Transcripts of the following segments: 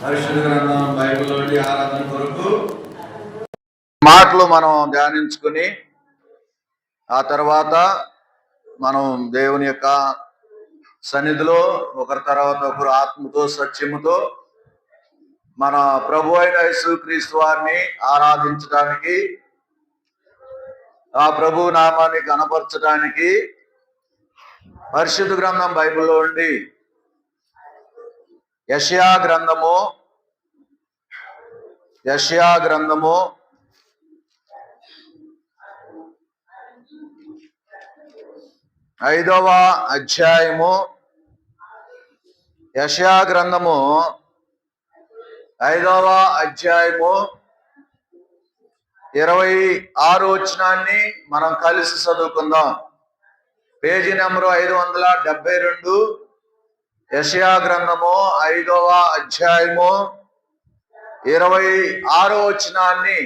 పరిశుద్ధ గ్రంథం బైబిల్లోని ఆరాధన కొరకు మాటలు మనం ధ్యానించుకుని ఆ తర్వాత మనం దేవుని యొక్క సన్నిధిలో ఒకరి తర్వాత ఒకరు ఆత్మతో సత్యముతో మన ప్రభు అయిన యేసుక్రీస్తు వారిని ఆరాధించడానికి, ఆ ప్రభు నామాన్ని కనపరచడానికి పరిశుద్ధ గ్రంథం బైబిల్లో ఉండి యెషయా గ్రంథము 5వ అధ్యాయము, యెషయా గ్రంథము 5వ అధ్యాయము 26వ వచనాన్ని మనం కలిసి చదువుకుందాం. పేజీ నెంబరు 572, యెషయా గ్రంథము 5వ అధ్యాయము 26వ వచనాన్ని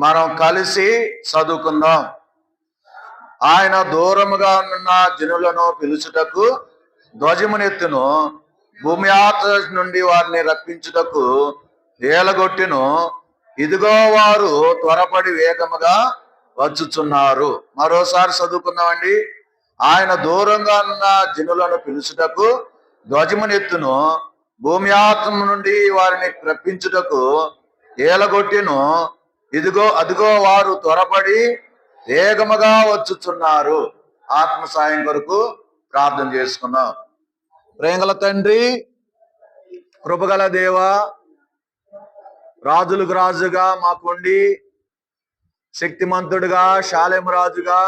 మనం కలిసి చదువుకుందాం. ఆయన దూరముగా ఉన్న జనులను పిలుచుటకు ధ్వజమునెత్తును, భూమి ఆకాశం నుండి వారిని రప్పించుటకు ఏలగొట్టును. ఇదిగో వారు త్వరపడి వేగముగా వచ్చుచున్నారు. మరోసారి చదువుకుందామండి. ఆయన దూరంగా ఉన్న జనులను పిలుచుటకు ధ్వజమునెత్తును, భూమి ఆకాశం నుండి వారిని రప్పించుటకు ఏలగొట్టును. అదిగో వారు త్వరపడి వేగముగా వచ్చుచున్నారు. ఆత్మ సాయం కొరకు ప్రార్థన చేసుకున్నాం. ప్రేమగల తండ్రి, కృపగల దేవ, రాజులకు రాజుగా మాకుండి శక్తిమంతుడుగా శాలేము రాజుగా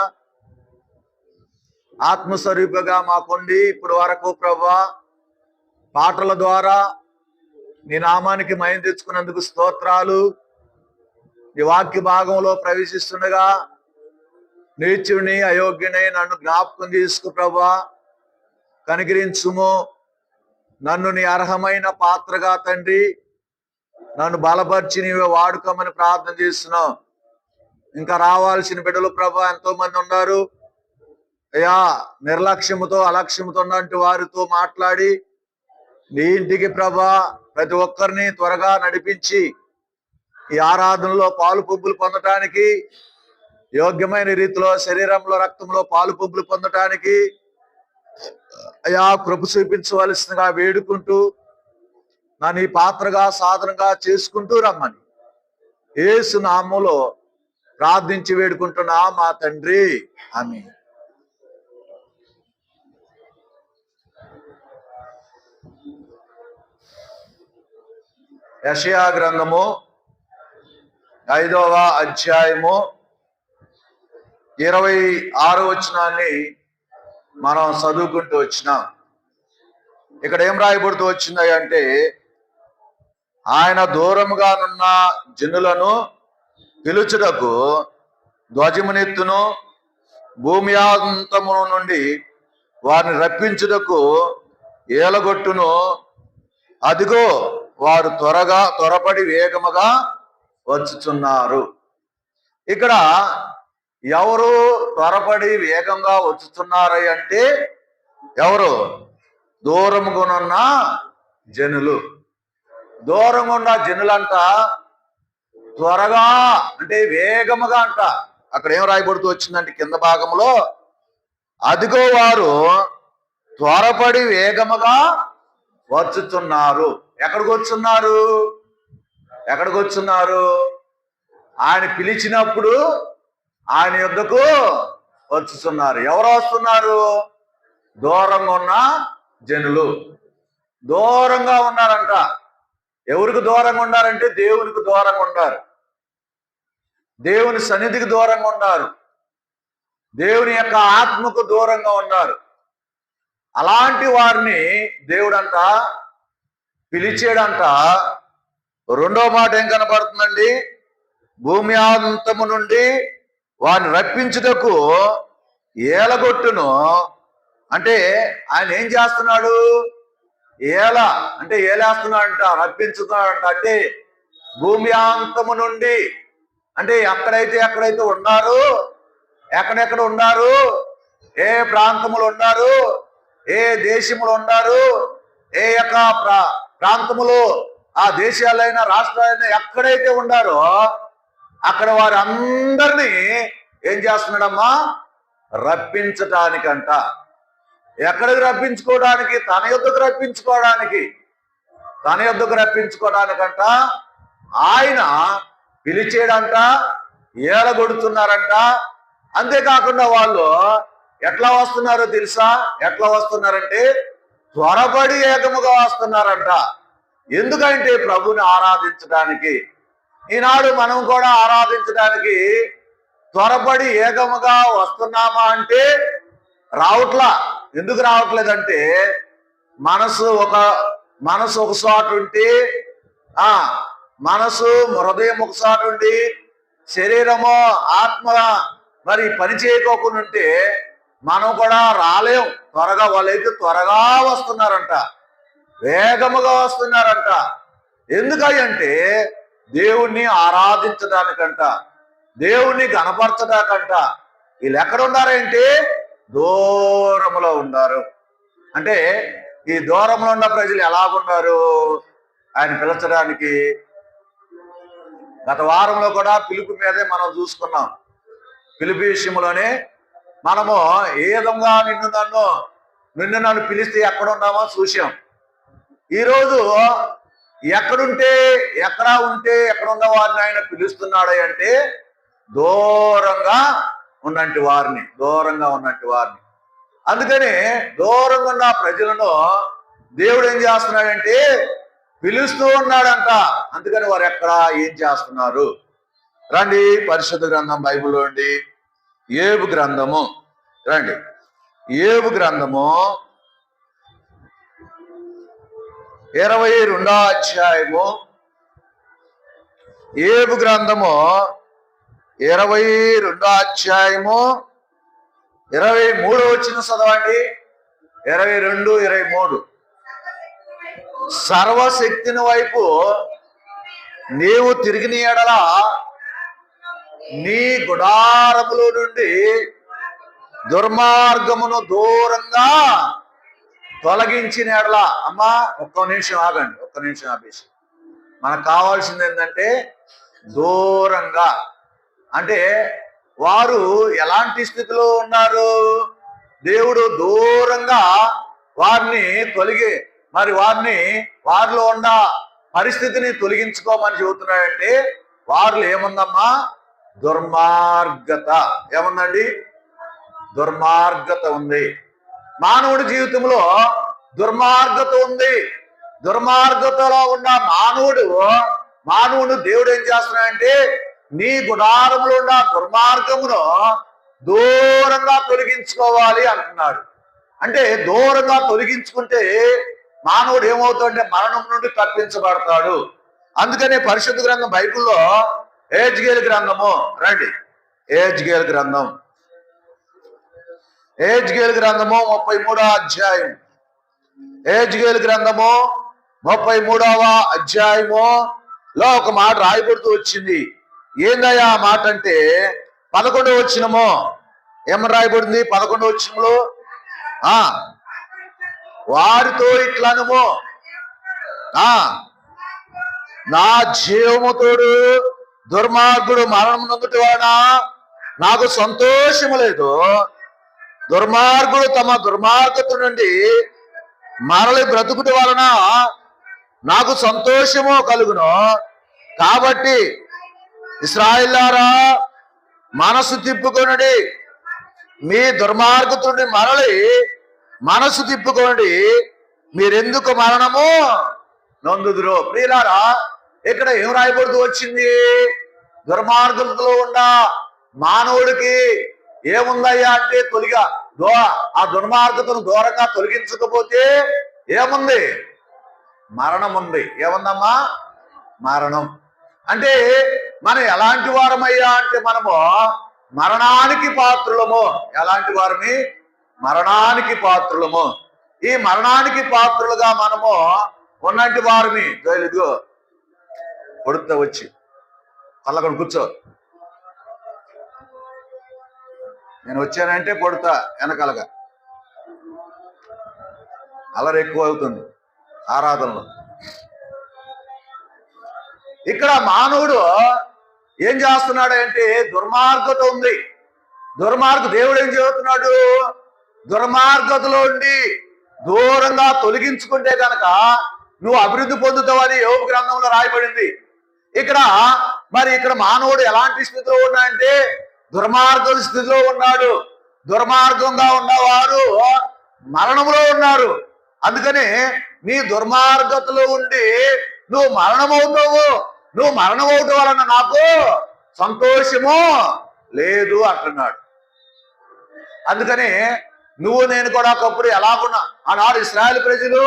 ఆత్మస్వరూపగా మాకుండి ఇప్పుడు వరకు ప్రభా పాటల ద్వారా నీ నామానికి మహిమ తెచ్చుకున్నందుకు స్తోత్రాలు. ఈ వాక్య భాగంలో ప్రవేశిస్తుండగా నీచుని అయోగ్యుని నన్ను జ్ఞాపకం తీసుకు ప్రభా, కనికరించుము. నన్ను నీ అర్హమైన పాత్రగా తండ్రి నన్ను బలపరిచి నీవే వాడుకోమని ప్రార్థన చేస్తున్నావు. ఇంకా రావాల్సిన బిడ్డలు ప్రభా ఎంతో మంది ఉన్నారు అయ్యా. నిర్లక్ష్యముతో అలక్ష్యముతో ఉన్నట్టు వారితో మాట్లాడి నీ ఇంటికి ప్రభా ప్రతి ఒక్కరిని త్వరగా నడిపించి ఈ ఆరాధనలో పాలు పువ్వులు పొందటానికి, యోగ్యమైన రీతిలో శరీరంలో రక్తంలో పాలు పువ్వులు పొందటానికి అయా కృప చూపించవలసిందిగా వేడుకుంటూ నన్ను ఈ పాత్రగా సాధనగా చేసుకుంటూ రమ్మని యేసు నామములో ప్రార్థించి వేడుకుంటున్నా మా తండ్రి, ఆమేన్. యెషయా గ్రంథము 5వ అధ్యాయము 26వ వచనాన్ని మనం చదువుకుంటూ వచ్చినాం. ఇక్కడ ఏం రాయబడుతూ వచ్చింది అంటే, ఆయన దూరముగా నున్న జనులను పిలుచుటకు ధ్వజమునెత్తును, భూమి అంతము నుండి వారిని రప్పించుటకు ఏలగొట్టును. అదిగో వారు త్వరపడి వేగముగా వచ్చుచున్నారు. ఇక్కడ ఎవరు త్వరపడి వేగంగా వచ్చుచున్నారు అంటే ఎవరు? దూరముగా ఉన్న జనులు. దూరంగా ఉన్న జనులంట త్వరగా అంటే వేగముగా అంట. అక్కడ ఏం రాయబడుతూ వచ్చిందంటే కింద భాగంలో, అదిగో వారు త్వరపడి వేగముగా వచ్చుచున్నారు. ఎక్కడికి వచ్చున్నారు? ఆయన పిలిచినప్పుడు ఆయన యొద్దకు వచ్చుచున్నారు. ఎవరు వస్తున్నారు? దూరంగా ఉన్న జనులు. దూరంగా ఉన్నారంట. ఎవరికి దూరంగా ఉన్నారంటే దేవునికి దూరంగా ఉన్నారు, దేవుని సన్నిధికి దూరంగా ఉన్నారు, దేవుని యొక్క ఆత్మకు దూరంగా ఉన్నారు. అలాంటి వారిని దేవుడంట పిలిచేడంట. రెండో మాట ఏం కనపడుతుందండి? భూమి అంతము నుండి వారిని రప్పించుటకు ఏలగొట్టును. అంటే ఆయన ఏం చేస్తున్నాడు? ఏలేస్తున్నాడంట, రప్పించుతున్నాడంట. అంటే భూమి అంతము నుండి అంటే ఎక్కడైతే ఉన్నారు, ఎక్కడెక్కడ ఉన్నారు, ఏ ప్రాంతములు ఉన్నారు, ఏ దేశములు ఉన్నారు, ఏ యొక్క ప్రాంతములో ఆ దేశాలైనా రాష్ట్రాలైనా ఎక్కడైతే ఉండారో అక్కడ వారి అందరినీ ఏం చేస్తున్నాడమ్మా? రప్పించటానికంట. ఎక్కడికి రప్పించుకోవడానికి? తన యొద్దకు రప్పించుకోవడానికంట ఆయన పిలిచేడంట, ఏలగొడుతున్నారంట. అంతేకాకుండా వాళ్ళు ఎట్లా వస్తున్నారో తెలుసా? ఎట్లా వస్తున్నారంటే త్వరపడి ఏకముగా వస్తున్నారంట. ఎందుకంటే ప్రభుని ఆరాధించడానికి. ఈనాడు మనం కూడా ఆరాధించడానికి త్వరపడి ఏకముగా వస్తున్నామా అంటే రావట్లా. ఎందుకు రావట్లేదంటే మనసు ఒక చోట ఉంటే, మనసు హృదయం ఒక చోట ఉండి శరీరము ఆత్మ మరి పని చేయకోకుండా ఉంటే మనం కూడా రాలేం. వాళ్ళైతే త్వరగా వస్తున్నారంట, వేగముగా వస్తున్నారంట. ఎందుకంటే దేవుణ్ణి ఆరాధించడానికంట, దేవుణ్ణి గణపరచడానికంట. వీళ్ళు ఎక్కడ ఉన్నారంటే దూరములో ఉన్నారు. అంటే ఈ దూరంలో ఉన్న ప్రజలు ఎలాగున్నారు ఆయన పిలచడానికి? గత వారంలో కూడా పిలుపు మీదే మనం చూసుకున్నాం. పిలుపు విషయంలోనే మనము ఏ విధంగా నిన్ను నన్ను పిలిస్తే ఎక్కడున్నామో చూసాం. ఈరోజు ఎక్కడ ఉన్న వారిని ఆయన పిలుస్తున్నాడు అంటే దూరంగా ఉన్నంటి వారిని. అందుకని దూరంగా ఉన్న ప్రజలను దేవుడు ఏం చేస్తున్నాడంటే పిలుస్తూ ఉన్నాడంట. అందుకని వారు ఎక్కడ ఏం చేస్తున్నారు? రండి పరిశుద్ధ గ్రంథం బైబిల్లో అండి, యోబు గ్రంథము. రండి, యోబు గ్రంథము 22వ అధ్యాయము. యోబు గ్రంథము 22వ అధ్యాయము 23వ వచనం చదవండి. 22, 23. సర్వశక్తిని వైపు నీవు తిరిగిన ఎడల నీ గుడారములో నుండి దుర్మార్గమును దూరంగా తొలగించిన ఎడల. అమ్మా ఒక్క నిమిషం ఆగండి, ఒక్క నిమిషం ఆపేసి. మనకు కావాల్సింది ఏంటంటే దూరంగా. అంటే వారు ఎలాంటి స్థితిలో ఉన్నారు? దేవుడు దూరంగా వారిని వారిలో ఉన్న పరిస్థితిని తొలగించుకోమని చెబుతున్నాడంటే వారిలో ఏముందమ్మా? దుర్మార్గత. ఏముందండి? దుర్మార్గత ఉంది. మానవుడి జీవితంలో దుర్మార్గత ఉంది. దుర్మార్గతలో ఉన్న మానవుడు దేవుడు ఏం చేస్తున్నాడంటే నీ గుడారంలో ఉన్న దుర్మార్గమును దూరంగా తొలగించుకోవాలి అంటున్నాడు. అంటే దూరంగా తొలగించుకుంటే మానవుడు ఏమవుతాడంటే మరణం నుండి తప్పించబడతాడు. అందుకనే పరిశుద్ధ గ్రంథం బైబిల్లో యెహెజ్కేలు గ్రంథము. రండి, యెహెజ్కేలు గ్రంథం 33వ అధ్యాయం. యెహెజ్కేలు గ్రంథము 33వ అధ్యాయములో ఒక మాట రాయబడుతూ వచ్చింది. ఏందయ్యా ఆ మాట అంటే 11వ వచనము. ఏమని రాయబడింది 11వ వచనంలో? వారితో ఇట్లనుము, నా జీవముతోడు దుర్మార్గుడు మరణం నొందుట వలన నాకు సంతోషము లేదు. దుర్మార్గుడు తమ దుర్మార్గత నుండి మరలి బ్రతుకుట వలన నాకు సంతోషము కలుగును. కాబట్టి ఇశ్రాయేలులారా మనసు తిప్పుకొనుడి, మీ దుర్మార్గత నుండి మరలి మనసు తిప్పుకోండి, మీరెందుకు మరణము నొందుదురు. ప్రియులారా, ఇక్కడ ఏం రాయబడుతూ వచ్చింది? దుర్మార్గంలో ఉన్న మానవుడికి ఏముందయ్యా అంటే ఆ దుర్మార్గతను దూరంగా తొలగించకపోతే ఏముంది? మరణం ఉంది. ఏముందమ్మా? మరణం. అంటే మనం ఎలాంటి వారమయ్యా అంటే మనము మరణానికి పాత్రులము. ఎలాంటి వారిని? మరణానికి పాత్రులము. ఈ మరణానికి పాత్రులుగా మనము ఉన్నంటి వారిని జైలుకు కొడుతూ వచ్చి అలా కూర్చో, నేను వచ్చానంటే పొడుతా వెనకాలగా. అల్లరి ఎక్కువ అవుతుంది ఆరాధనలో. ఇక్కడ మానవుడు ఏం చేస్తున్నాడు అంటే దుర్మార్గత ఉంది. దేవుడు ఏం చెబుతున్నాడు? దుర్మార్గతలో ఉండి దూరంగా తొలగించుకుంటే కనుక నువ్వు అభివృద్ధి పొందుతావని యోబు గ్రంథంలో రాయబడింది. ఇక్కడ మానవుడు ఎలాంటి స్థితిలో ఉన్నాడంటే దుర్మార్గ స్థితిలో ఉన్నాడు. దుర్మార్గంగా ఉన్నవారు మరణంలో ఉన్నారు. అందుకని నీ దుర్మార్గతలో ఉండి నువ్వు మరణమవుతావు. నువ్వు మరణమవుతావు వలన నాకు సంతోషము లేదు అంటున్నాడు. అందుకని నువ్వు నేను కూడా ఒకప్పుడు ఎలాగున్నా, ఆనాడు ఇశ్రాయేలు ప్రజలు,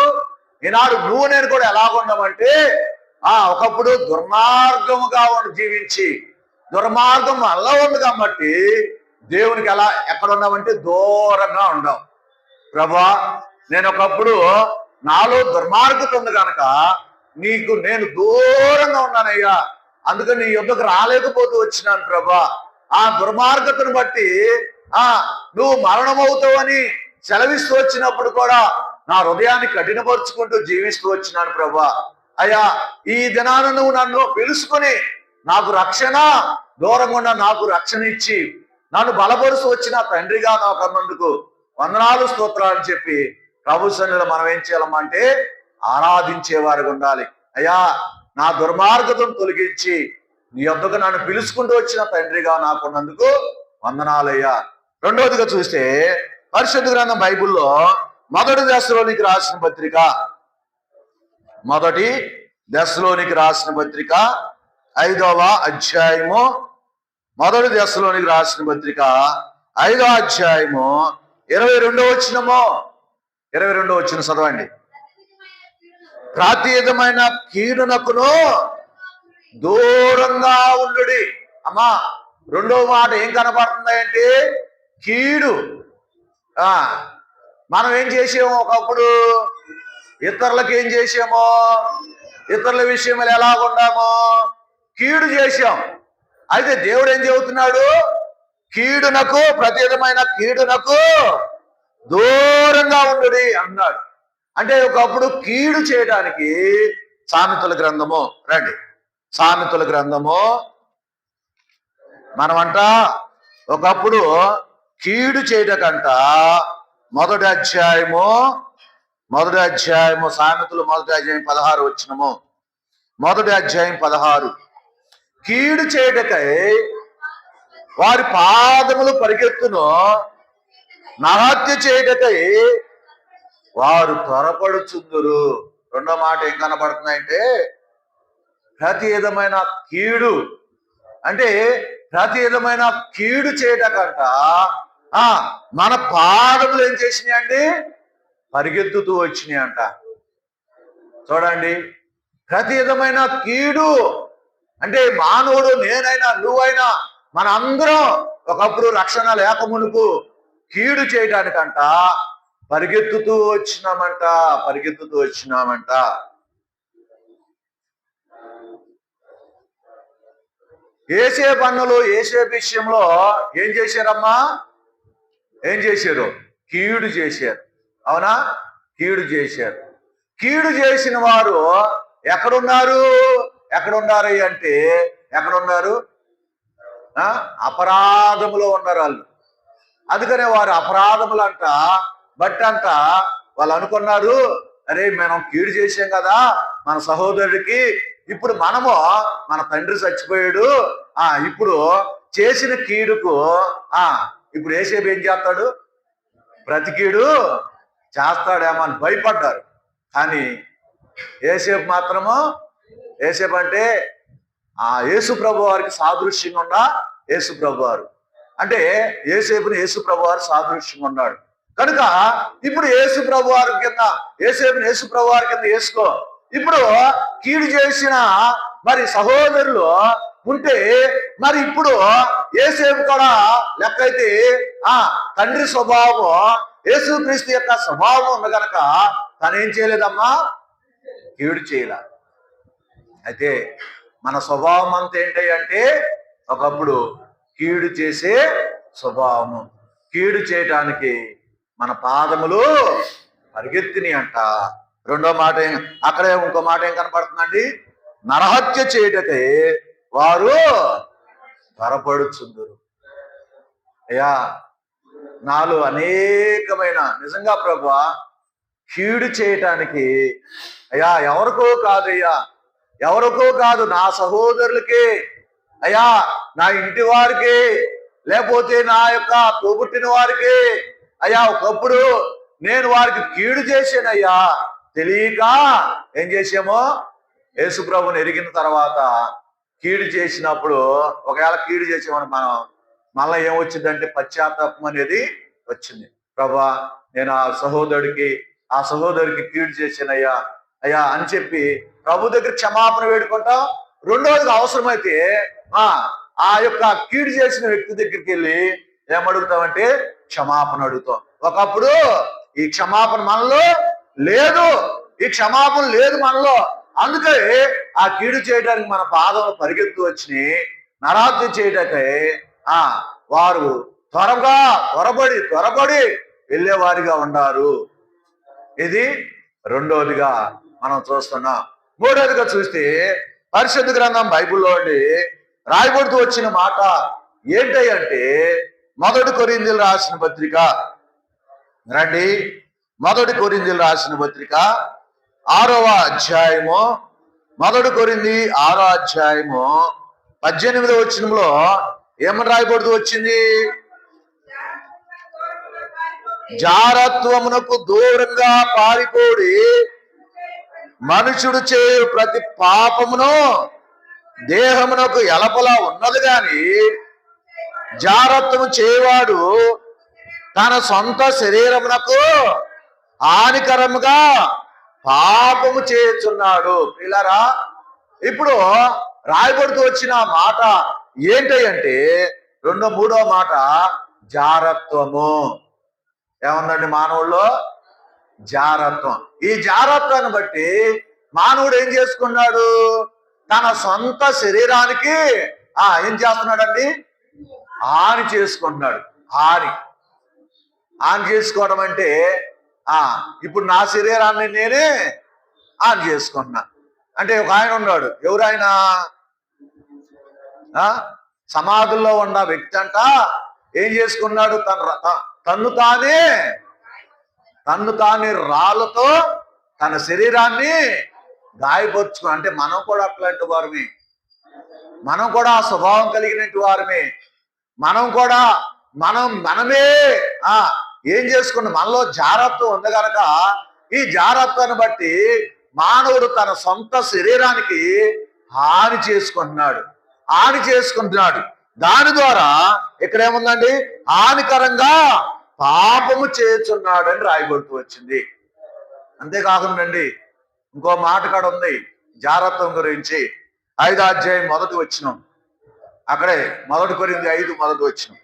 ఈనాడు నువ్వు నేను కూడా ఎలాగున్నామంటే ఒకప్పుడు దుర్మార్గముగా జీవించి దుర్మార్గం అలా ఉంది కాబట్టి దేవునికి ఎక్కడ ఉన్నామంటే దూరంగా ఉండవు. ప్రభా, నేను ఒకప్పుడు నాలో దుర్మార్గత ఉంది కనుక నేను దూరంగా ఉన్నానయ్యా, అందుకని నీ యుద్ధకు రాలేకపోతూ వచ్చినాను ప్రభా. ఆ దుర్మార్గతను బట్టి నువ్వు మరణమవుతావని సెలవిస్తూ వచ్చినప్పుడు కూడా నా హృదయాన్ని కఠినపరుచుకుంటూ జీవిస్తూ వచ్చినాను ప్రభా. అయ్యా, ఈ దినాన నువ్వు నన్ను పిలుచుకొని నాకు రక్షణ దూరంగా నాకు రక్షణ ఇచ్చి నన్ను బలపరుస్తూ వచ్చిన తండ్రిగా నాకు అన్నందుకు వందనాలు స్తోత్రాలు అని చెప్పి ప్రభు సన్నిధిలో మనం ఏం చేయాలమ్మంటే ఆరాధించేవారుగా ఉండాలి. అయ్యా, నా దుర్మార్గతను తొలగించి నీ యొద్దకు నన్ను పిలుచుకుంటూ వచ్చిన తండ్రిగా నాకున్నందుకు వందనాలయ్యా. రెండవదిగా చూస్తే పరిశుద్ధ గ్రంథం బైబిల్లో మొదటి దశలోనికి రాసిన పత్రిక 5వ అధ్యాయము, మొదటి దశలోనికి రాసిన పత్రిక 5వ అధ్యాయము 22వ వచనం చదవండి. ప్రతివిధమైన కీడునకును దూరంగా ఉండుడి. అమ్మా, రెండవ మాట ఏం కనపడుతుంది అంటే కీడు. మనం ఏం చేసామో ఒకప్పుడు ఇతరులకు ఏం చేసామో, ఇతరుల విషయంలో ఎలా ఉన్నామో కీడు చేశాం. అయితే దేవుడు ఏం చెబుతున్నాడు? కీడునకు, ప్రతి విధమైన కీడునకు దూరంగా ఉండుడి అన్నాడు. అంటే ఒకప్పుడు కీడు చేయడానికి సామెతల గ్రంథము, రండి సామెతల గ్రంథము, మనమంట ఒకప్పుడు కీడు చేయటకంట మొదటి అధ్యాయము సామెతలు మొదటి అధ్యాయం 16 వచనము, మొదటి అధ్యాయం 16. కీడు చేయటకై వారి పాదములు పరిగెత్తును, నహత్య చేయటకై వారు త్వరపడుచుందురు. రెండో మాట ఏం కనబడుతుందంటే ప్రతి విధమైన కీడు, అంటే ప్రతి విధమైన కీడు చేయటకంట మన పాదములు ఏం చేసినాయి అండి? పరిగెత్తుతూ వచ్చినాయి అంట. చూడండి, ప్రతి విధమైన కీడు అంటే మానవుడు, నేనైనా నువ్వైనా మన అందరం ఒకప్పుడు రక్షణ లేక మునుపు కీడు చేయడానికంట పరిగెత్తుతూ వచ్చినామంట. ఏసేపు అన్నలు ఏసేపు విషయంలో ఏం చేశారమ్మా? ఏం చేశారు? కీడు చేశారు. అవునా? కీడు చేశారు. కీడు చేసిన వారు ఎక్కడున్నారు అంటే ఎక్కడున్నారు? అపరాధములో ఉన్నారు వాళ్ళు. అందుకనే వారు అపరాధములంట బట్టంట వాళ్ళు అనుకున్నారు, అరే మనం కీడు చేసాం కదా మన సహోదరుడికి, ఇప్పుడు మనము మన తండ్రి చచ్చిపోయాడు, ఇప్పుడు చేసిన కీడుకు ఇప్పుడు ఏసేపు ఏం చేస్తాడు? బ్రతికీడు చేస్తాడేమో అని భయపడ్డారు. కానీ ఏసేపు మాత్రము, ఏసేపు అంటే యేసు ప్రభు వారికి సాదృశ్యంగా ఉన్న యేసు ప్రభు వారు, అంటే ఏసేపుని యేసు ప్రభు వారు సాదృశ్యంగా ఉన్నాడు కనుక ఇప్పుడు యేసు ప్రభు వారి కింద, ఏసేపుని యేసు ప్రభు వారి కింద వేసుకో. ఇప్పుడు కీడు చేసిన మరి సహోదరులు ఉంటే మరి ఇప్పుడు ఏసేపు కూడా లెక్క అయితే తండ్రి స్వభావం, యేసుక్రీస్తు యొక్క స్వభావం ఉంది కనుక తనేం చేయలేదమ్మా? కీడు చేయలే. అయితే మన స్వభావం అంతా ఏంటి అంటే ఒకప్పుడు కీడు చేసే స్వభావము. కీడు చేయటానికి మన పాదములు పరిగెత్తిని అంట. రెండో మాట అక్కడే ఇంకో మాట ఏం కనపడుతుందండి? నరహత్య చేయుటకై వారు త్వరపడుచుందురు. అయ్యా, నాలో అనేకమైన నిజంగా ప్రభువా కీడు చేయటానికి అయ్యా ఎవరికో కాదయ్యా, ఎవరికో కాదు, నా సహోదరులకి అయ్యా, నా ఇంటి వారికి, లేకపోతే నా యొక్క తోబుట్టిన వారికి అయ్యా ఒకప్పుడు నేను వారికి కీడు చేశానయ్యా. తెలియక ఏం చేసామో యేసు ప్రభుని ఎరిగిన తర్వాత కీడు చేసినప్పుడు ఒకవేళ కీడు చేసామని మనం మళ్ళీ ఏమొచ్చిందంటే పశ్చాత్తాపం అనేది వచ్చింది. ప్రభా, నేను ఆ సహోదరుడికి కీడు చేశానయ్యా అయ్యా అని చెప్పి ప్రభు దగ్గర క్షమాపణ వేడుకుంటాం. రెండోదిగా అవసరమైతే ఆ యొక్క కీడు చేసిన వ్యక్తి దగ్గరికి వెళ్ళి ఏమడుగుతామంటే క్షమాపణ అడుగుతాం. ఒకప్పుడు ఈ క్షమాపణ మనలో లేదు, ఈ క్షమాపణ లేదు మనలో. అందుకే ఆ కీడు చేయడానికి మన పాదములు పరిగెత్తు వచ్చి నరహత్య చేయడానికై వారు త్వరపడి వెళ్ళేవారిగా ఉన్నారు. ఇది రెండోదిగా మనం చూస్తున్నాం. మూడోదిగా చూస్తే పరిశుద్ధ గ్రంథం బైబిల్లో రాయబడుతూ వచ్చిన మాట ఏంటంటే 1 కొరింథీయులకు రాసిన పత్రిక రండి. 1 కొరింథీయులకు రాసిన పత్రిక 6వ అధ్యాయము, 1 కొరింథీ 6వ అధ్యాయము 18వ వచనంలో ఏమని రాయబడుతూ వచ్చింది? జారత్వమునకు దూరంగా పారిపోడి మనుషుడు చేయు ప్రతి పాపమును దేహమునకు ఎలపలా ఉన్నది గాని జారత్వము చేయవాడు తన సొంత శరీరమునకు హానికరముగా పాపము చేస్తున్నాడు. పిల్లరా, ఇప్పుడు రాయబడుతూ వచ్చిన మాట ఏంటంటే మూడో మాట జారత్వము. ఏముందండి మానవుల్లో? జారత్వం. ఈ జారత్వాన్ని బట్టి మానవుడు ఏం చేసుకున్నాడు? తన సొంత శరీరానికి ఏం చేస్తున్నాడండి? హాని చేసుకుంటున్నాడు. హాని చేసుకోవడం అంటే ఇప్పుడు నా శరీరాన్ని నేనే హాని చేసుకుంటున్నా. అంటే ఒక ఆయన ఉన్నాడు. ఎవరైనా సమాధుల్లో ఉన్న వ్యక్తి అంట ఏం చేసుకున్నాడు? తన్ను తానే రాళ్ళతో తన శరీరాన్ని గాయపరుచుకున్నాడు. అంటే మనం కూడా అట్లాంటి వారమే, మనం కూడా ఆ స్వభావం కలిగినట్టు వారమే. మనమే ఏం చేసుకున్నాం? మనలో జారత్వం ఉంది కనుక ఈ జారత్వాన్ని బట్టి మానవుడు తన సొంత శరీరానికి హాని చేసుకుంటున్నాడు. దాని ద్వారా ఇక్కడ ఏముందండి? హానికరంగా పాపము చేస్తున్నాడు అని రాయబడుతూ వచ్చింది. అంతేకాకుండా ఇంకో మాట కాడ ఉంది జారత్వం గురించి. 5వ అధ్యాయం 1వ వచనం, అక్కడే 1 కొరింథీ 5 1వ వచనం.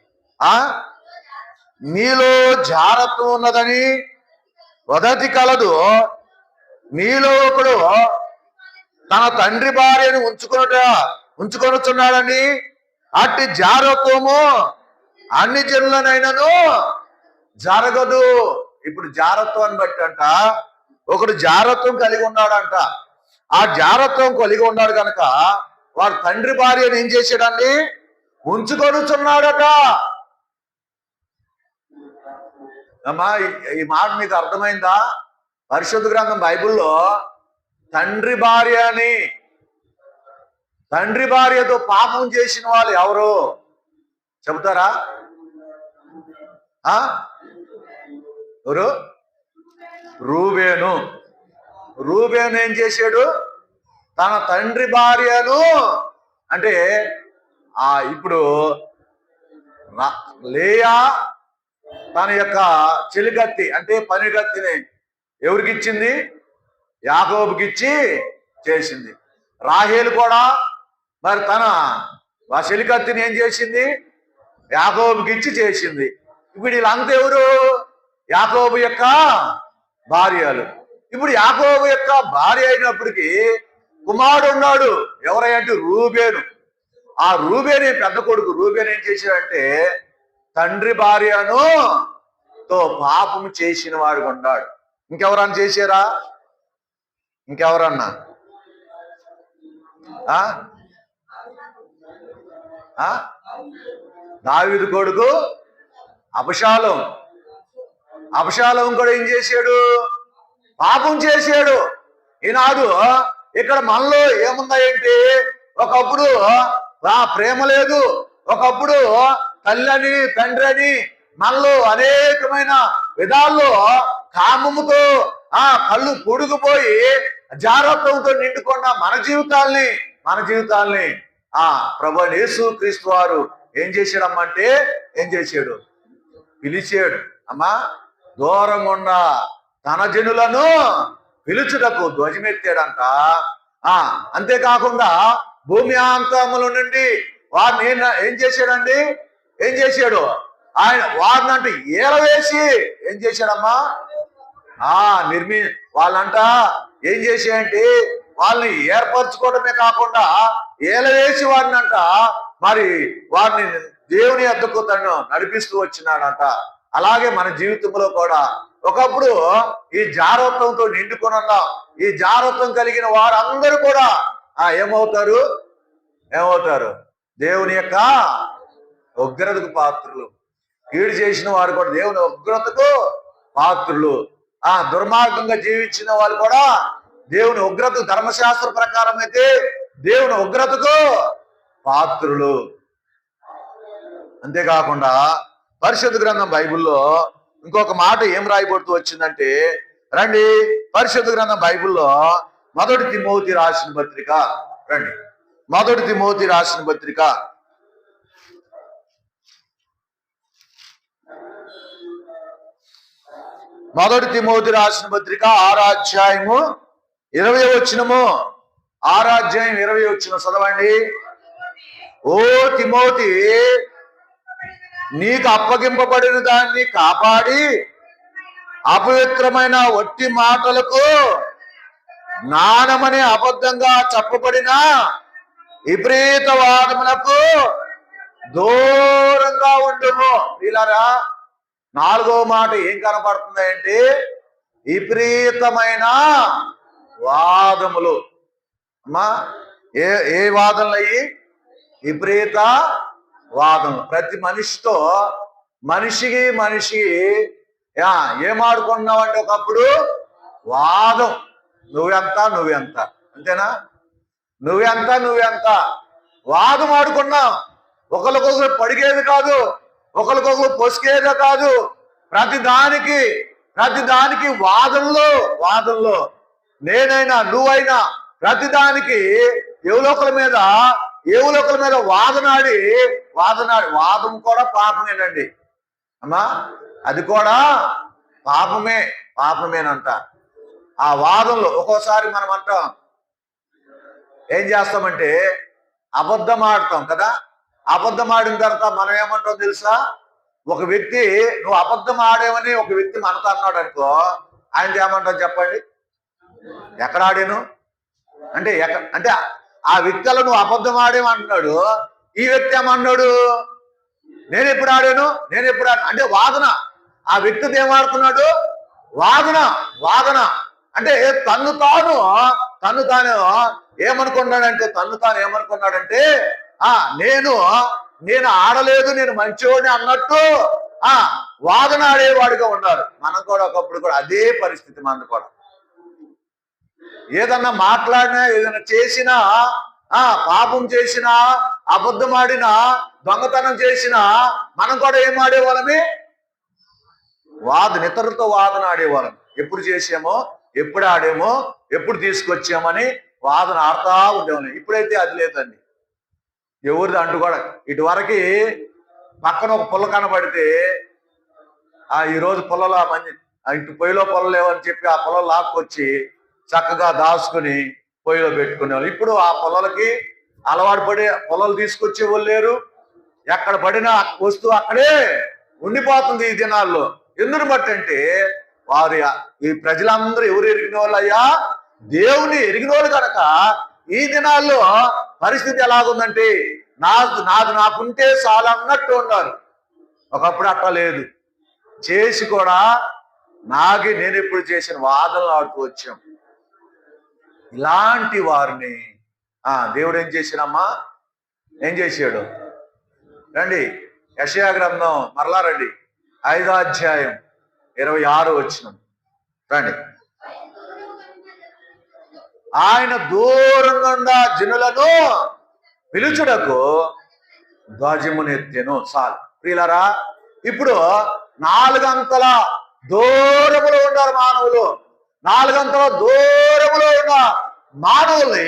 మీలో జారత్వం ఉన్నదని వదతి కలదు. మీలో ఒకడు తన తండ్రి భార్యను ఉంచుకొనుచున్నాడని అట్టి జారత్వము అన్ని జనులనైనను జరగదు. ఇప్పుడు జారత్వాన్ని బట్టి అంట ఒకడు జారత్వం కలిగి ఉన్నాడంట. ఆ జారత్వం కలిగి ఉన్నాడు కనుక వాడు తండ్రి భార్యను ఏం చేశాడండి? ఉంచుకొనుచున్నాడట. అమ్మా, ఈ మాట మీకు అర్థమైందా? పరిశుద్ధ గ్రంథం బైబిల్లో తండ్రి భార్యతో పాపం చేసిన వాళ్ళు ఎవరు చెబుతారా? ఎవరు? రూబేను ఏం చేశాడు? తన తండ్రి భార్యను, అంటే ఇప్పుడు లేయా తన యొక్క చెలికత్తి అంటే పనికత్తిని ఎవరికి ఇచ్చింది? యాకోబుకి ఇచ్చి చేసింది. రాహేలు కూడా మరి తన చెలికత్తిని ఏం చేసింది? యాకోబుకి ఇచ్చి చేసింది. ఇప్పుడు వీళ్ళంతా ఎవరు? యాకోబు యొక్క భార్యలు. ఇప్పుడు యాకోబు యొక్క భార్య అయినప్పటికీ కుమారుడు ఉన్నాడు. ఎవరంటే రూబేను. ఆ రూబేను పెద్ద కొడుకు. రూబేను ఏం చేశాడంటే తండ్రి భార్యను తో పాపము చేసిన వాడు ఉన్నాడు. ఇంకెవరన్నా చేశారా? ఇంకెవరన్నా ఆ ఆ దావీదు కొడుకు అబషాలోం. అబషాలోం కూడా ఏం చేశాడు? పాపం చేశాడు. ఈనాడు ఇక్కడ మనలో ఏముందంటే, ఒకప్పుడు ప్రేమ లేదు, ఒకప్పుడు తల్లని తండ్రి అని మనలో అనేకమైన విధాల్లో కామముతో కళ్ళు పొడుగుపోయి జాగ్రత్తతో నిండుకున్న మన జీవితాల్ని ప్రభు యేసు క్రీస్తు వారు ఏం చేశాడమ్మంటే, ఏం చేశాడు? పిలిచాడు. అమ్మా, దూరంగా ఉన్న తన జనులను పిలుచుటకు ధ్వజమెత్తాడంట. అంతేకాకుండా భూమి అంతముల నుండి వారిని ఏం చేశాడండి? ఏం చేశాడు? ఆయన వారిని అంటే ఏలవేసి ఏం చేశాడమ్మా? వాళ్ళంట ఏం చేశాయంటే, వాళ్ళని ఏర్పరచుకోవడమే కాకుండా ఏలవేసి వారిని అంట మరి వారిని దేవుని యొద్దకు తను నడిపిస్తూ వచ్చినాడంట. అలాగే మన జీవితంలో కూడా ఒకప్పుడు ఈ జారత్వంతో నిండుకొని ఉన్నాం. ఈ జారత్వం కలిగిన వారందరూ కూడా ఏమవుతారు? దేవుని యొక్క ఉగ్రతకు పాత్రులు. కీడు చేసిన వారు కూడా దేవుని ఉగ్రతకు పాత్రులు. దుర్మార్గంగా జీవించిన వాళ్ళు కూడా దేవుని ఉగ్రతకు, ధర్మశాస్త్ర ప్రకారం అయితే దేవుని ఉగ్రతకు పాత్రులు. అంతేకాకుండా పరిశుద్ధ గ్రంథం బైబిల్లో ఇంకొక మాట ఏం రాయబడుతూ వచ్చిందంటే, రండి పరిశుద్ధ గ్రంథం బైబిల్లో మొదటి తిమోతి రాసిన పత్రిక, రండి మొదటి తిమోతి రాసిన పత్రిక మొదటి తిమోతి రాసిన పత్రిక 6వ అధ్యాయము 20వ వచనము. 6వ అధ్యాయం 20వ వచనం చదవండి. ఓ తిమోతి, నీకు అప్పగింపబడిన దాన్ని కాపాడి అపవిత్రమైన వట్టి మాటలకు జ్ఞానమనే అబద్ధంగా చెప్పబడిన విపరీత వాదములకు దూరంగా ఉండుము. వీళ్ళారా, 4వ మాట ఏం కనపడుతుంది అంటే, విపరీతమైన వాదములు. అమ్మా, ఏ వాదనలు అయ్యి? విపరీత వాదనలు. ప్రతి మనిషితో మనిషికి ఏమాడుకున్నావంటే ఒకప్పుడు వాదం. నువ్వెంత అంతేనా? నువ్వెంత వాదం ఆడుకున్నాం. ఒకరికొకరు పడిగేది కాదు, ఒకరికొకరు పొసిగేది కాదు. ప్రతిదానికి వాదనలో నేనైనా నువ్వైనా ప్రతిదానికి ఏవులోకల మీద వాదనాడి వాదం కూడా పాపమేనండి. అమ్మా, అది కూడా పాపమేనంట. ఆ వాదంలో ఒక్కోసారి మనం అంటాం, ఏం చేస్తామంటే అబద్ధం ఆడతాం కదా. అబద్ధం ఆడిన తర్వాత మనం ఏమంటాం తెలుసా? ఒక వ్యక్తి నువ్వు అబద్ధం ఆడేవని ఒక వ్యక్తి మనతో అన్నాడు అనుకో, ఆయన ఏమంటాం చెప్పండి? ఎక్కడ ఆడాను అంటే ఆ వ్యక్తిలో నువ్వు అబద్ధం ఆడేమంటున్నాడు. ఈ వ్యక్తి ఏమన్నాడు? నేను ఎప్పుడు ఆడాను అంటే వాదన. ఆ వ్యక్తితో ఏమాడుతున్నాడు? వాదన అంటే తను తాను ఏమనుకున్నాడంటే నేను ఆడలేదు, నేను మంచివాడిని అన్నట్టు వాదన ఆడేవాడిగా ఉన్నారు. మనం కూడా ఒకప్పుడు కూడా అదే పరిస్థితి. మనది కూడా ఏదన్నా మాట్లాడినా, ఏదైనా చేసినా, పాపం చేసినా, అబద్ధం ఆడినా, దొంగతనం చేసినా మనం కూడా ఏం ఆడేవాళ్ళమి? ఇతరులతో వాదన ఆడేవాళ్ళం. ఎప్పుడు చేసామో, ఎప్పుడు ఆడేమో, ఎప్పుడు తీసుకొచ్చామని వాదన ఆడుతూ ఉండేవాళ్ళం. ఇప్పుడైతే అది లేదండి. ఎవరిది అంటూ కూడా ఇటువరకు పక్కన ఒక పుల్ల కనబడితే ఈరోజు పుల్లలో ఇంటి పొయ్యిలో పొల్ల లేవని చెప్పి ఆ పొలం లాక్కొచ్చి చక్కగా దాచుకుని పొయ్యిలో పెట్టుకునేవాళ్ళు. ఇప్పుడు ఆ పొలాలకి అలవాటు పడి పొలాలు తీసుకొచ్చే వాళ్ళు లేరు. ఎక్కడ పడిన వస్తువు అక్కడే ఉండిపోతుంది ఈ దినాల్లో. ఎందుని బట్టి అంటే ఈ ప్రజలందరూ ఎవరు ఎరిగిన వాళ్ళు అయ్యా? దేవుని ఎరిగిన వాళ్ళు కనుక ఈ దినాల్లో పరిస్థితి ఎలాగుందంటే నాకుంటే చాలా అన్నట్టు ఉన్నారు. ఒకప్పుడు అట్లా లేదు. చేసి కూడా నేను ఎప్పుడు చేసిన వాదనలు ఆడుతూ వచ్చాం. ఇలాంటి వారిని దేవుడు ఏం చేసినమ్మా? ఏం చేశాడు? రండి, యెషయా గ్రంథం మరలా రండి, 5వ అధ్యాయం 26వ వచనం రండి. ఆయన దూరంగా ఉన్న జనులను పిలుచుటకు ధ్వజమునెత్తెను. చాలు ప్రియులారా, ఇప్పుడు 4 అంతల దూరములో ఉన్నారు మానవులు. 4 అంతల దూరములో ఉన్న మానవుల్ని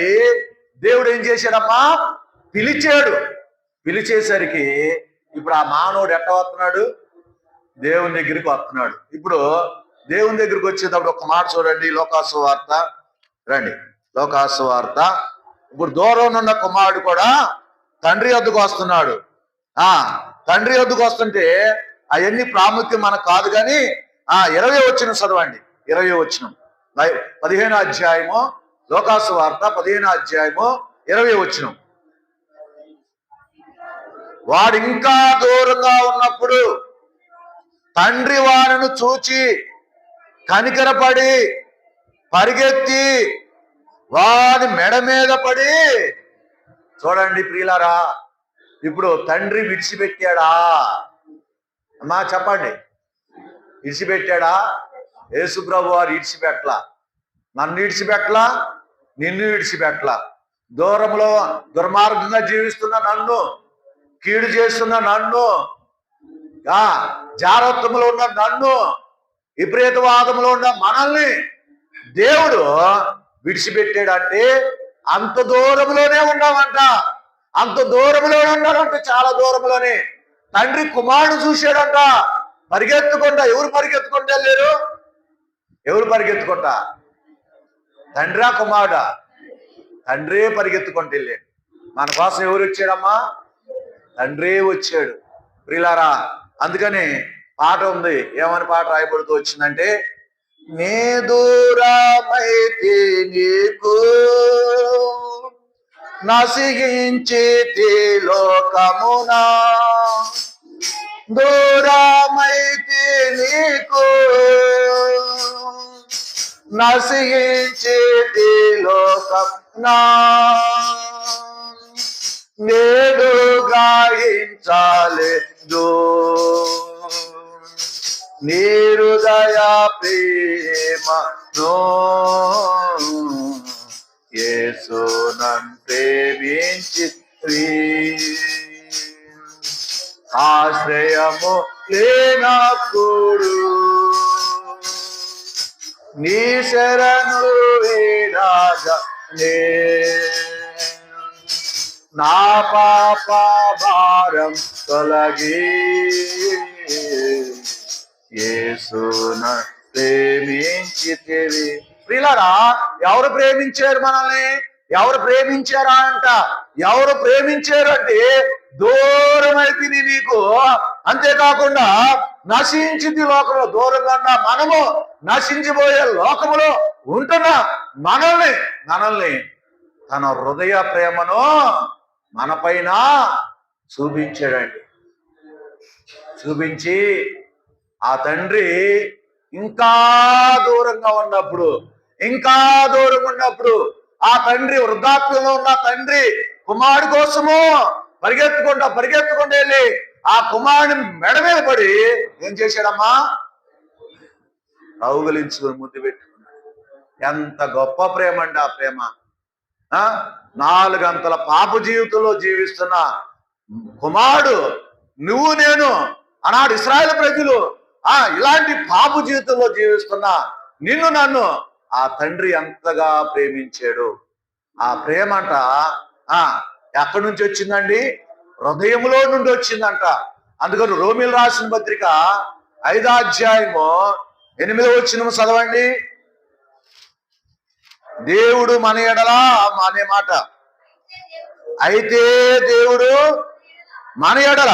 దేవుడు ఏం చేశాడమ్మా? పిలిచాడు. పిలిచేసరికి ఇప్పుడు ఆ మానవుడు ఎట్ట వస్తున్నాడు? దేవుని దగ్గరికి వస్తున్నాడు. ఇప్పుడు దేవుని దగ్గరికి వచ్చేటప్పుడు ఒక మాట చూడండి, లోకాసు వార్త రండి, లోకాసు వార్త. ఇప్పుడు దూరం ఉన్న కుమారుడు కూడా తండ్రి వద్దకు వస్తున్నాడు. తండ్రి వద్దకు వస్తుంటే అవన్నీ ప్రాముఖ్యం మనకు కాదు, కానీ 20వ వచనం చదవండి. 20వ వచనం 15వ అధ్యాయము, లోకాసు వార్త 15వ అధ్యాయము 20వ వచనం. వాడు ఇంకా దూరంగా ఉన్నప్పుడు తండ్రి వారిని చూచి కనికరపడి పరిగెత్తి వాడి మెడ మీద పడి. చూడండి ప్రియులారా, ఇప్పుడు తండ్రి విడిచిపెట్టాడా అమ్మా? చెప్పండి, విడిచిపెట్టాడా? యేసుప్రభు వారు విడిచిపెట్టలా. నన్ను విడిచిపెట్టలా, నిన్ను విడిచిపెట్టలా. దూరంలో దుర్మార్గంగా జీవిస్తున్న నన్ను, కీడు చేస్తున్న నన్ను, జారత్వంలో ఉన్న నన్ను, విపరీతవాదంలో ఉన్న మనల్ని దేవుడు విడిచిపెట్టాడంటే అంత దూరంలోనే ఉన్నామంట. అంత దూరంలోనే ఉన్నాడంట, చాలా దూరంలోనే. తండ్రి కుమారుడు చూశాడంట పరిగెత్తుకుంటా. ఎవరు పరిగెత్తుకుంటూ వెళ్ళారు? ఎవరు పరిగెత్తుకుంటా? తండ్రా కుమారుడా? తండ్రే పరిగెత్తుకుంటూ వెళ్ళాడు. మన కోసం ఎవరు వచ్చాడమ్మా? తండ్రే వచ్చాడు. ప్రియులారా, అందుకని పాట ఉంది. ఏమని పాట రాయబడుతూ వచ్చిందంటే, నీ దూరమైతే నీకు నసిగించితి లోకమునా, దూరమైతే నీకు నసిగించితి లోకమునా, నేడు గాయించాలేదు నీ హృదయ ప్రేమను, యేసు నన్ను ప్రేమించితివి, ఆశ్రయము లేనప్పుడు నీ శరణు వేడగా నా పాప భారం తొలగి, యేసును ప్రేమించితివి. ప్రియులారా, ఎవరు ప్రేమించారు మనల్ని? ఎవరు ప్రేమించారా అంట? ఎవరు ప్రేమించారు అంటే దూరమైతే నీకు, అంతేకాకుండా నశించింది లోకంలో. దూరంగా ఉన్న మనము నశించిపోయే లోకములో ఉంటున్న మనల్ని తన హృదయ ప్రేమను మన పైన చూపించాడండి. చూపించి ఆ తండ్రి ఇంకా దూరంగా ఉన్నప్పుడు ఆ తండ్రి, వృద్ధాప్యంలో ఉన్న తండ్రి కుమారుడు కోసము పరిగెత్తుకుంటా వెళ్ళి ఆ కుమారుని మెడ మీద పడి ఏం చేశాడమ్మా? కౌగిలించుకుని ముద్దు పెట్టుకున్నాడు. ఎంత గొప్ప ప్రేమ అండి ఆ ప్రేమ! 4 గంటల పాప జీవితంలో జీవిస్తున్న కుమారుడు, నువ్వు నేను ఆనాడు ఇశ్రాయేలు ప్రజలు ఇలాంటి పాప జీవితంలో జీవిస్తున్న నిన్ను నన్ను ఆ తండ్రి ఎంతగా ప్రేమించాడు. ఆ ప్రేమ అంట ఎక్కడి నుంచి వచ్చిందండి? హృదయంలో నుండి వచ్చిందంట. అందుకని రోమీలు రాసిన పత్రిక 5వ అధ్యాయము 8వ వచనం చదవండి. దేవుడు మన ఎడలా అనే మాట. అయితే దేవుడు మన ఎడల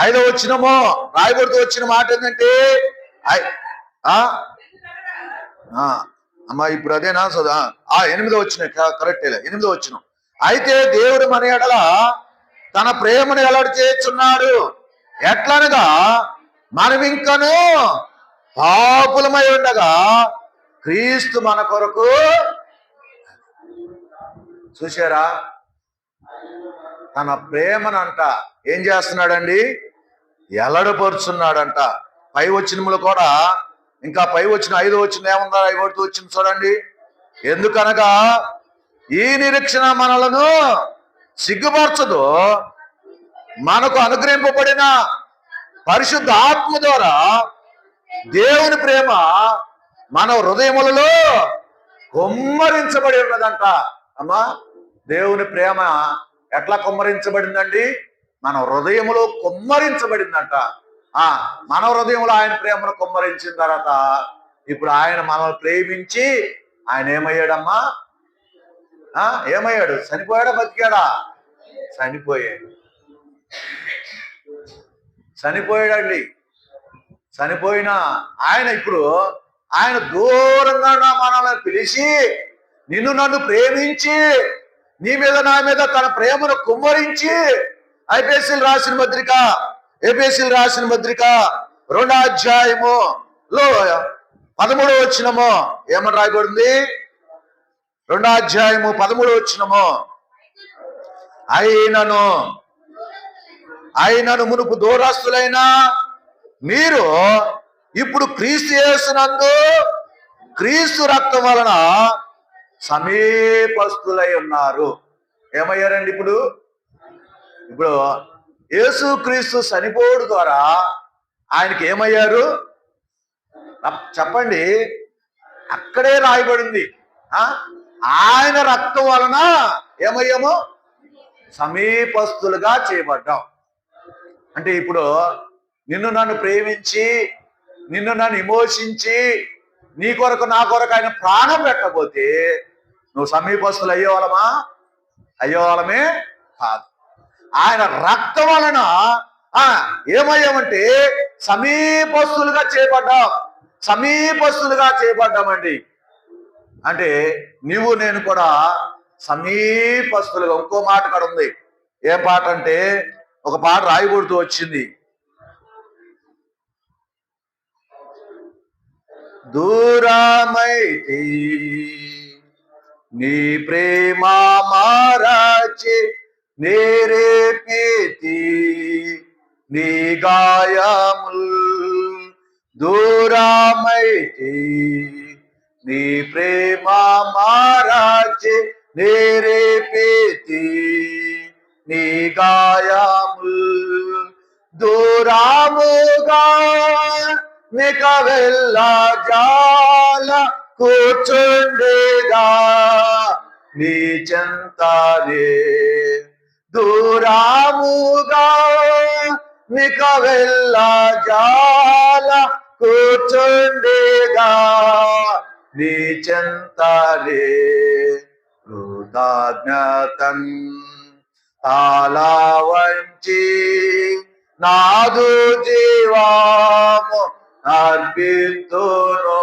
5వ వచనము రాయబడుతూ వచ్చిన మాట ఏంటంటే, అమ్మా ఇప్పుడు అదేనా? 8వ వచనం కరెక్టే, 8వ వచనం. అయితే దేవుడు మన ఎడల తన ప్రేమను వెల్లడి చేస్తున్నాడు. ఎట్లనగా మనం ఇంకను పాపులమై ఉండగా క్రీస్తు మన కొరకు. చూశారా? తన ప్రేమనంట ఏం చేస్తున్నాడండి? ఎల్లడపరుచున్నాడంట. పై వచనములు కూడా, ఇంకా పై వచ్చిన 5వ వచనం ఏముందా? 5వ వచ్చిన చూడండి. ఎందుకనగా ఈ నిరీక్షణ మనలను సిగ్గుపరచదు, మనకు అనుగ్రహింపబడిన పరిశుద్ధ ఆత్మ ద్వారా దేవుని ప్రేమ మన హృదయములలో కుమ్మరించబడి ఉన్నదంట. అమ్మా, దేవుని ప్రేమ ఎట్లా కుమ్మరించబడిందండి? మన హృదయములో కుమ్మరించబడిందంట. మన హృదయంలో ఆయన ప్రేమను కుమ్మరించిన తర్వాత ఇప్పుడు ఆయన మనల్ని ప్రేమించి ఆయన ఏమయ్యాడమ్మా? ఏమయ్యాడు? చనిపోయాడా బతికాడా? చనిపోయాడండి. చనిపోయినా ఆయన ఇప్పుడు ఆయన దూరంగా మనల్ని పిలిచి నిన్ను నన్ను ప్రేమించి నీ మీద నా మీద తన ప్రేమను కుమ్మరించి ఎఫెసీయులకు రాసిన పత్రిక 2వ అధ్యాయములో 13వ వచనము ఏమని రాయబడింది? 2వ అధ్యాయము 13వ వచనము, ఆయనను మునుపు దూరస్తులైన మీరు ఇప్పుడు క్రీస్తు యేసునందు క్రీస్తు రక్తం వలన సమీపస్తులై ఉన్నారు. ఏమయ్యారండి? ఇప్పుడు యేసు క్రీస్తు చనిపోవడం ద్వారా ఆయనకి ఏమయ్యారు చెప్పండి? అక్కడే రాయబడింది. ఆయన రక్తం వలన ఏమయ్యాము? సమీపస్తులుగా చేయబడ్డాం. అంటే ఇప్పుడు నిన్ను నన్ను ప్రేమించి నిన్ను నన్ను విమోచించి నీ కొరకు నా కొరకు ఆయన ప్రాణం పెట్టకపోతే నువ్వు సమీపస్తులు అయ్యేవాళ్ళమే కాదు. ఆయన రక్తం వలన ఏమయ్యామంటే సమీపస్తులుగా చేయబడ్డామండి. అంటే నువ్వు నేను కూడా సమీపస్తులుగా. ఇంకో మాట కూడా ఉంది. ఏ పాట అంటే, ఒక పాట రాయబడుతూ వచ్చింది. దూరమైతే నీ ప్రేమ మారాచి నేరేపేతి నీ గాయముల్, దూరమైతే నీ ప్రేమ మారాచి నేరేపేతి నీ గాయముల్, దూరముగా నిక వెళ్ళ జాల కూర్చుండేగా నీ చెంతనే, దూరముగా నిక వెళ్ళ జాల కూర్చుండేగా నీ చెంతనే, కృతజ్ఞతన్ తాళా వంచి నాదు జీవాము అర్పితును,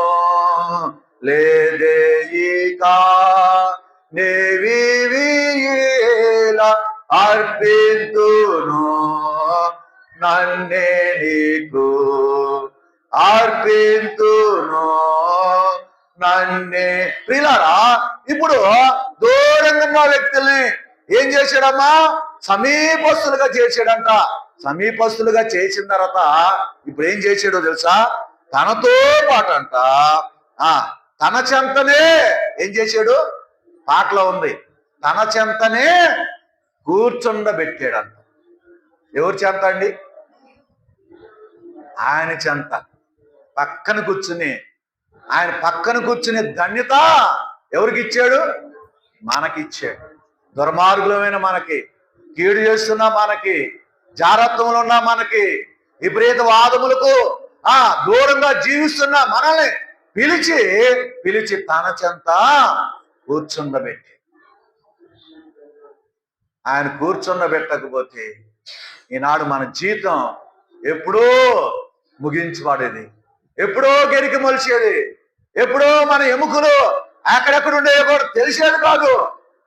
లేదేయిక నేవిల అర్పితును, నన్నే నీకు అర్పితును, నన్నే. ప్రియులారా, ఇప్పుడు దూరంగా ఉన్న వ్యక్తుల్ని ఏం చేశాడమ్మా? సమీపస్తులుగా చేశాడంట. సమీపస్తులుగా చేసిన తర్వాత ఇప్పుడు ఏం చేశాడో తెలుసా? తనతో పాటు అంట తన చెంతనే ఏం చేశాడు? పాటలో ఉంది, తన చెంతనే కూర్చుండబెట్టాడంట. ఎవరి చెంత అండి? ఆయన చెంత పక్కన కూర్చుని, ఆయన పక్కన కూర్చునే ధన్యత ఎవరికి ఇచ్చాడు? మనకిచ్చాడు. దుర్మార్గులమైన మనకి, కీడు చేస్తున్నా మనకి, జారత్వంలో ఉన్న మనకి, విపరీత వాదములకు దూరంగా జీవిస్తున్న మనల్ని పిలిచి తన చెంత కూర్చుండబెట్టి, ఆయన కూర్చుండబెట్టకపోతే ఈనాడు మన జీవితం ఎప్పుడో ముగించబడేది, ఎప్పుడో గెరికి మొలిచేది, ఎప్పుడో మన ఎముకలు ఎక్కడెక్కడ ఉండేవి కూడా తెలిసేది కాదు.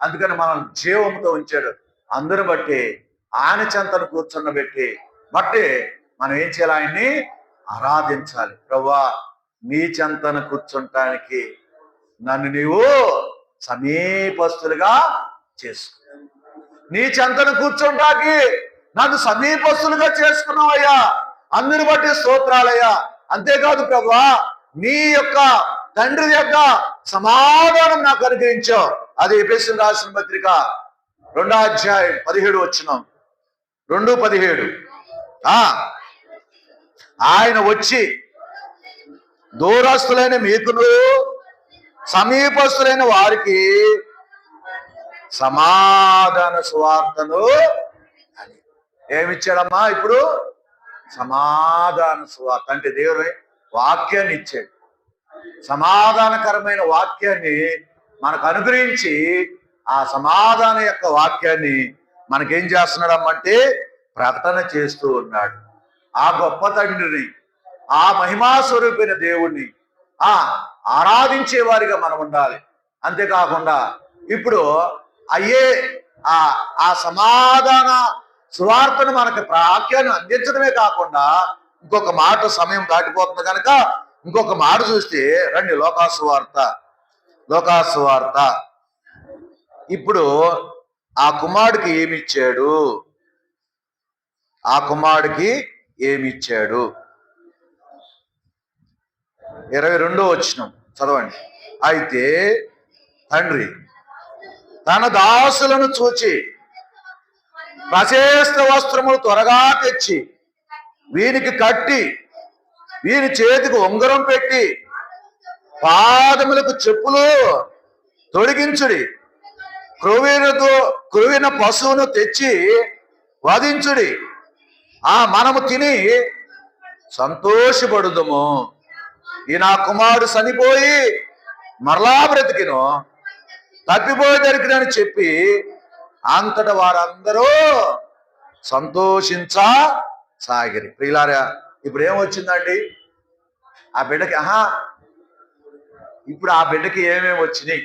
అందుకని మనం జీవంతో ఉంచాడు. అందరూ బట్టి ఆయన చెంతను కూర్చుండబెట్టి మనం ఏం చేయాలి? ఆయన్ని ఆరాధించాలి. ప్రభువా, నీ చెంతను కూర్చుంటానికి నన్ను నీవు సమీపస్తులుగా చేసుకో. నీ చెంతను కూర్చోటానికి నన్ను సమీపస్తులుగా చేసుకున్నావయ్యా, అందుని బట్టి స్తోత్రాలయ్యా. అంతేకాదు ప్రభువా, నీ యొక్క తండ్రి యొక్క సమాధానం నాకు అనుగ్రహించావు. అది ఎఫెసీయులకు రాసిన పత్రిక 2వ అధ్యాయం 17 వచనం, 2:17. ఆయన వచ్చి దూరస్తులైన మీకును సమీపస్తులైన వారికి సమాధాన సువార్తను ఏమిచ్చాడమ్మా? ఇప్పుడు సమాధాన సువార్త అంటే దేవుడు వాక్యాన్ని ఇచ్చాడు. సమాధానకరమైన వాక్యాన్ని మనకు అనుగ్రహించి ఆ సమాధాన యొక్క వాక్యాన్ని మనకేం చేస్తున్నాడమ్మంటే ప్రకటన చేస్తూ ఉన్నాడు. ఆ గొప్ప తండ్రిని, ఆ మహిమా స్వరూపైన దేవుణ్ణి ఆరాధించే వారిగా మనం ఉండాలి. అంతేకాకుండా ఇప్పుడు అయ్యే ఆ సమాధాన సువార్తను మనకు వాక్యాన్ని అందించడమే కాకుండా ఇంకొక మాట, సమయం దాటిపోతుంది కనుక ఇంకొక మాట చూస్తే రండి, లోకాసు వార్త. ఇప్పుడు ఆ కుమారుడికి ఏమిచ్చాడు? ఆ కుమారుడికి ఏమిచ్చాడు? 22వ వచనం చదవండి. అయితే తండ్రి తన దాసులను చూచి ప్రశస్త వస్త్రములు త్వరగా తెచ్చి వీనికి కట్టి వీని చేతికి ఉంగరం పెట్టి పాదములకు చెప్పులు తొడిగించుడి, క్రొవ్విన పశువును తెచ్చి వధించుడి, మనము తిని సంతోషపడుదుము. ఈ నా కుమారుడు చనిపోయి మరలా బ్రతికిను, తప్పిపోయి దొరికినని చెప్పి అంతటా వారందరూ సంతోషించసాగిరి. ప్రియులారా, ఇప్పుడు ఏమొచ్చిందండి ఆ బిడ్డకి? ఇప్పుడు ఆ బిడ్డకి ఏమేమి వచ్చినాయి?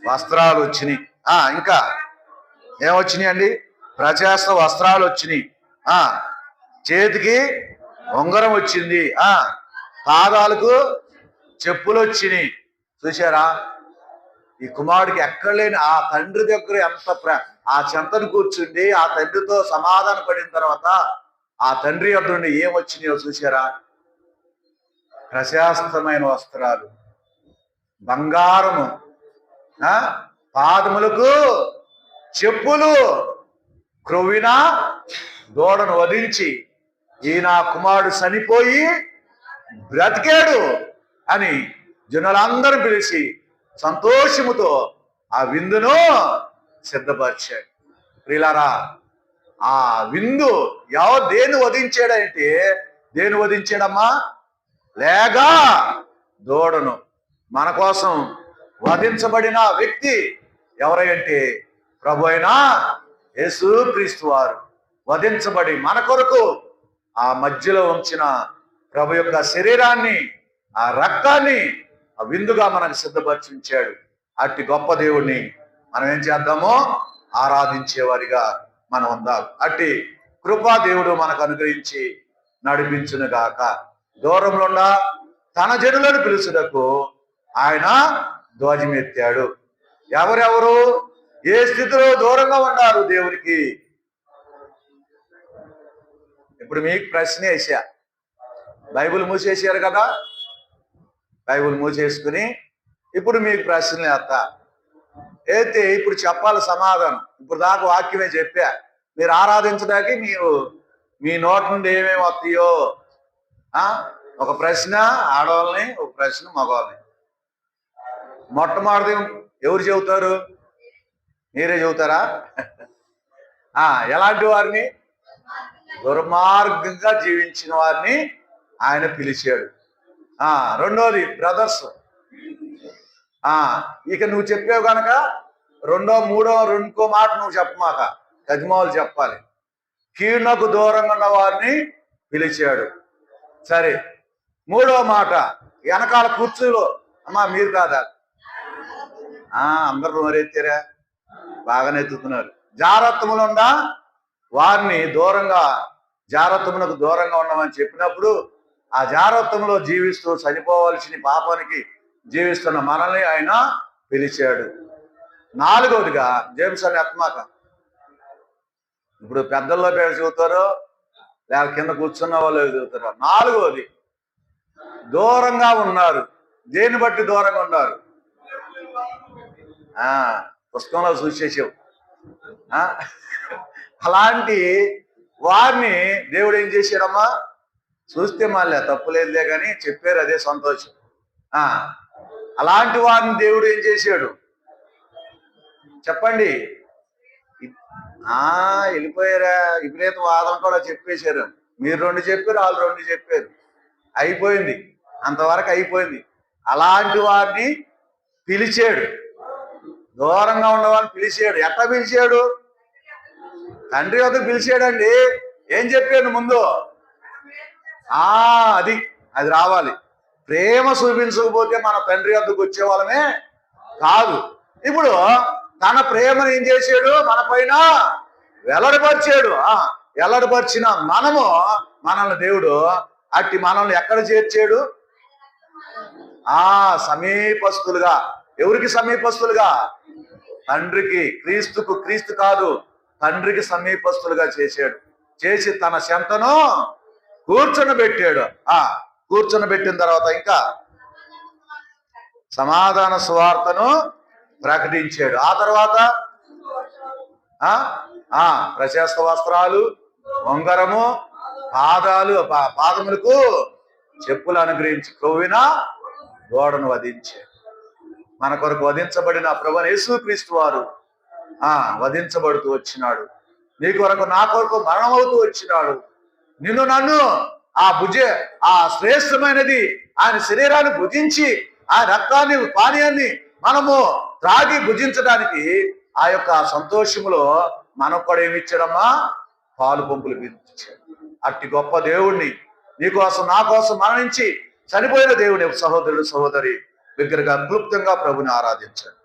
వస్త్రాలు వచ్చినాయి. ఇంకా ఏమొచ్చినాయి అండి? ప్రశస్త వస్త్రాలు వచ్చినాయి, చేతికి ఉంగరం వచ్చింది, పాదాలకు చెప్పులు వచ్చినాయి. చూసారా? ఈ కుమారుడికి ఎక్కడ లేని ఆ తండ్రి దగ్గర ఎంత ఆ చెంతను కూర్చుండి ఆ తండ్రితో సమాధాన పడిన తర్వాత ఆ తండ్రి యొక్క నుండి ఏమొచ్చినాయో చూసారా? ప్రశాస్తమైన వస్త్రాలు, బంగారము, పాదములకు చెప్పులు, క్రొవ్విన దూడను వధించి ఈ నా కుమారుడు చనిపోయి బ్రతికాడు అని జనులందరూ పిలిచి సంతోషముతో ఆ విందును సిద్ధపరిచాడు. ప్రియులారా, ఆ విందు దేన్ని వధించాడంటే, దేన్ని వధించాడమ్మా? లేక దూడను. మన కోసం వధించబడిన వ్యక్తి ఎవరంటే ప్రభు అయిన యేసుక్రీస్తు వారు. వధించబడి మన కొరకు ఆ మధ్యలో ఉంచిన ప్రభు యొక్క శరీరాన్ని, ఆ రక్తాన్ని ఆ విందుగా మనకు సిద్ధపరిచించాడు. అట్టి గొప్ప దేవుణ్ణి మనం ఏం చేద్దామో? ఆరాధించేవారిగా మనం ఉందాం. అట్టి కృపా దేవుడు మనకు అనుగ్రహించి నడిపించును గాక. దూరంలో ఉన్న తన జనులను పిలుచుటకు ఆయన ధ్వజం ఎత్తాడు. ఎవరెవరు ఏ స్థితిలో దూరంగా ఉన్నారు దేవునికి? ఇప్పుడు మీకు ప్రశ్న వేసా. బైబిల్ మూసేసారు కదా, బైబిల్ మూసేసుకుని ఇప్పుడు మీకు ప్రశ్నలు వేస్తా. అయితే ఇప్పుడు చెప్పాలి సమాధానం. ఇప్పుడు దాకా వాక్యమే చెప్పా. మీరు ఆరాధించడానికి మీ నోటి నుండి ఏమేమి వస్తాయో, ఒక ప్రశ్న ఆడవాళ్ళని, ఒక ప్రశ్న మగవాళ్ళని. మొట్టమొదటి ఎవరు చెబుతారు? మీరే చెబుతారా? ఎలాంటి వారిని? దుర్మార్గంగా జీవించిన వారిని ఆయన పిలిచాడు. రెండోది బ్రదర్స్. ఇక నువ్వు చెప్పావు కనుక ఇంకో మాట నువ్వు చెప్పమాక, యజమానులు చెప్పాలి. కీడునకు దూరంగా ఉన్న వారిని పిలిచాడు. సరే, మూడవ మాట వెనకాల కూర్చులో, అమ్మా మీరు కాదా? అందరు నోరెత్తారా? బాగానే ఎత్తుతున్నారు. జారత్వములుండా వారిని దూరంగా, జారత్వమునకు దూరంగా ఉండమని చెప్పినప్పుడు ఆ జారత్వంలో జీవిస్తూ చనిపోవలసిన పాపానికి జీవిస్తున్న మనల్ని ఆయన పిలిచాడు. నాలుగవదిగా జేమ్స్ అని ఎత్తమాక, ఇప్పుడు పెద్దల్లో పేరు చెబుతారో లేక కింద కూర్చున్న వాళ్ళు చెబుతారో. నాలుగవది, దూరంగా ఉన్నారు. దేన్ని బట్టి దూరంగా ఉన్నారు? పుస్తకంలో చూసేసావు. అలాంటి వారిని దేవుడు ఏం చేశాడమ్మా? చూస్తే మళ్ళీ తప్పులేదులే కానీ చెప్పారు, అదే సంతోషం. అలాంటి వారిని దేవుడు ఏం చేశాడు చెప్పండి? వెళ్ళిపోయారా? విపరీత వాదం కూడా చెప్పేశారు. మీరు 2 చెప్పారు, వాళ్ళు 2 చెప్పారు, అయిపోయింది, అంతవరకు అయిపోయింది. అలాంటి వారిని పిలిచాడు, దూరంగా ఉన్నవాడిని పిలిచాడు. ఎట్లా పిలిచాడు? తండ్రి వద్దకు పిలిచాడండి. ఏం చెప్పాడు ముందు? అది రావాలి. ప్రేమ చూపించకపోతే మన తండ్రి వద్దకు వచ్చే వాళ్ళమే కాదు. ఇప్పుడు తన ప్రేమను ఏం చేశాడు? మన పైన వెల్లడిపరిచాడు. వెల్లడిపరిచిన మనల్ని దేవుడు అట్టి మనల్ని ఎక్కడ చేర్చాడు? సమీపస్తులుగా. ఎవరికి సమీపస్తులుగా? తండ్రికి. క్రీస్తుకు. క్రీస్తు కాదు, తండ్రికి సమీపస్తులుగా చేశాడు. చేసి తన చెంతను కూర్చొనబెట్టాడు. కూర్చొనబెట్టిన తర్వాత ఇంకా సమాధాన సువార్తను ప్రకటించాడు. ఆ తర్వాత ప్రశస్త వస్త్రాలు, ఉంగరము, పాదములకు చెప్పులు అనుగ్రహించి క్రొవ్విన దూడను వధించాడు. మన కొరకు వధించబడిన ప్రభువైన యేసుక్రీస్తు వారు వధించబడుతూ వచ్చినాడు. నీ కొరకు నా కొరకు మరణమవుతూ వచ్చినాడు. నన్ను ఆ శ్రేష్టమైనది ఆయన శరీరాన్ని భుజించి ఆ రక్తాన్ని పానీయాన్ని మనము త్రాగి భుజించడానికి ఆ యొక్క సంతోషములో మనకు కూడా ఏమిచ్చాడమ్మా? పాలు పంపులు ఇచ్చాడు. అట్టి గొప్ప దేవుణ్ణి నీకోసం నా కోసం మరణించి చనిపోయిన దేవుని సహోదరుడు సహోదరి దగ్గరగా క్లుప్తంగా ప్రభుని ఆరాధించాడు.